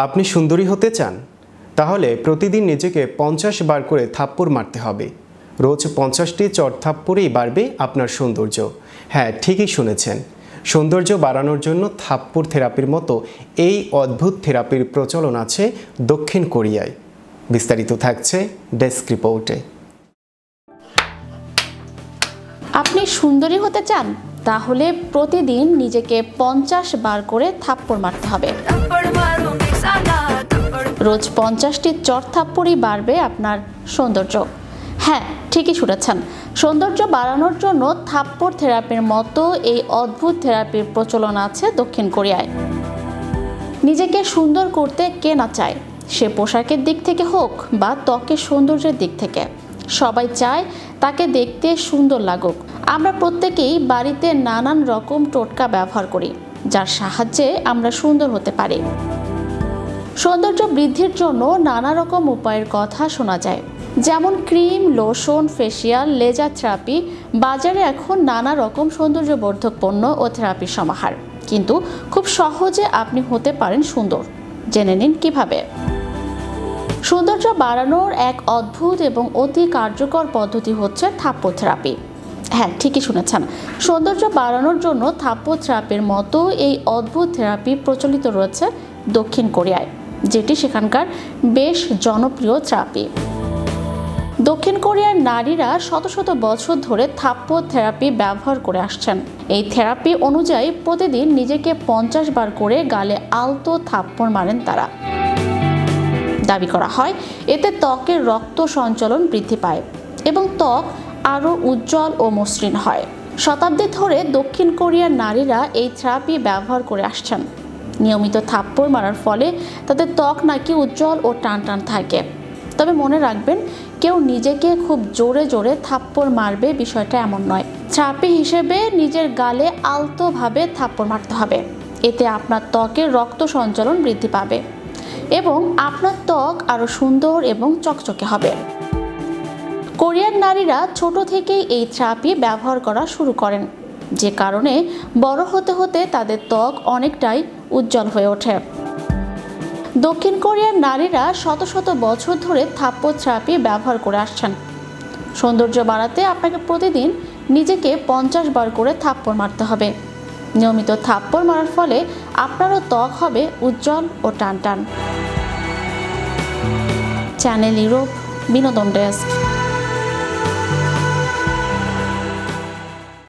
আপনি সুন্দরী হতে চান? তাহলে প্রতিদিন নিজেকে 50 বার করে থাপ্পড় মারতে হবে। রোজ 50টি চড় থাপ্পড়েই বাড়বে আপনার সৌন্দর্য। হ্যাঁ, ঠিকই শুনেছেন। সৌন্দর্য বাড়ানোর জন্য থাপ্পড় থেরাপির মতো এই অদ্ভুত থেরাপির প্রচলন আছে দক্ষিণ কোরিয়ায়। বিস্তারিত থাকছে ডেস্ক রিপোর্টে। আপনি সুন্দরী হতে চান? তাহলে প্রতিদিন নিজেকে 50 বার করে থাপ্পড় মারতে হবে। রোজ 50টি চড় থাপ্পড়ই বাড়বে আপনার সৌন্দর্য। হ্যাঁ, ঠিকই শুনেছেন। সৌন্দর্য বাড়ানোর জন্য থাপ্পড় থেরাপির মতো এই অদ্ভুত থেরাপির প্রচলন আছে দক্ষিণ কোরিয়ায়। নিজেকে সুন্দর করতে কে না চায়, সে পোশাকের দিক থেকে হোক বা ত্বকের সৌন্দর্যের দিক থেকে। সবাই চায় তাকে দেখতে সুন্দর লাগুক। আমরা প্রত্যেকেই বাড়িতে নানান রকম টোটকা ব্যবহার করি, যার সাহায্যে আমরা সুন্দর হতে পারি। সৌন্দর্য বৃদ্ধির জন্য নানা রকম উপায়ের কথা শোনা যায়, যেমন cream, lotion, facial, laser therapy. বাজারে এখন নানা রকম সৌন্দর্যবর্ধক পণ্য ও থেরাপির সমাহার, কিন্তু খুব সহজে আপনি হতে পারেন সুন্দর। জেনে নিন কিভাবে। সৌন্দর্য বাড়ানোর এক অদ্ভুত এবং অতি কার্যকর পদ্ধতি হচ্ছে থাপ্পড় থেরাপি। হ্যাঁ, ঠিকই শুনেছেন। সৌন্দর্য বাড়ানোর জন্য থাপ্পড় থেরাপির মতো এই অদ্ভুত থেরাপি প্রচলিত রয়েছে দক্ষিণ কোরিয়ায়, যেটি সেখানকার বেশ জনপ্রিয় থেরাপি। দক্ষিণ কোরিয়ার নারীরা শত শত বছর ধরে থাপ্পড় থেরাপি ব্যবহার করে আসছেন। এই থেরাপি অনুযায়ী প্রতিদিন নিজেকে 50 বার করে গালে আলতো থাপ্পড় মারেন তারা। দাবি করা হয় এতে ত্বকের রক্ত সঞ্চালন বৃদ্ধি পায় এবং ত্বক আরও উজ্জ্বল ও মসৃণ হয়। শতাব্দী ধরে দক্ষিণ কোরিয়ার নারীরা এই থেরাপি ব্যবহার করে আসছেন। নিয়মিত থাপ্পড় মারার ফলে তাদের ত্বক নাকি উজ্জ্বল ও টান টান থাকে। তবে মনে রাখবেন, কেউ নিজেকে খুব জোরে জোরে থাপ্পড় মারবে বিষয়টা এমন নয়। থেরাপি হিসেবে নিজের গালে আলতোভাবে থাপ্পড় মারতে হবে। এতে আপনার ত্বকের রক্ত সঞ্চালন বৃদ্ধি পাবে এবং আপনার ত্বক আরও সুন্দর এবং চকচকে হবে। কোরিয়ার নারীরা ছোট থেকেই এই থেরাপি ব্যবহার করা শুরু করেন, যে কারণে বড় হতে হতে তাদের ত্বক অনেকটাই উজ্জ্বল হয়ে ওঠে। দক্ষিণ কোরিয়ার নারীরা শত শত বছর ধরে থাপ্পড় থেরাপি ব্যবহার করে আসছেন। সৌন্দর্য বাড়াতে আপনাকে প্রতিদিন নিজেকে 50 বার করে থাপ্পড় মারতে হবে। নিয়মিত থাপ্পড় মারার ফলে আপনারও ত্বক হবে উজ্জ্বল ও টানটান। চ্যানেল ইউরোপ, বিনোদন ডেস্ক।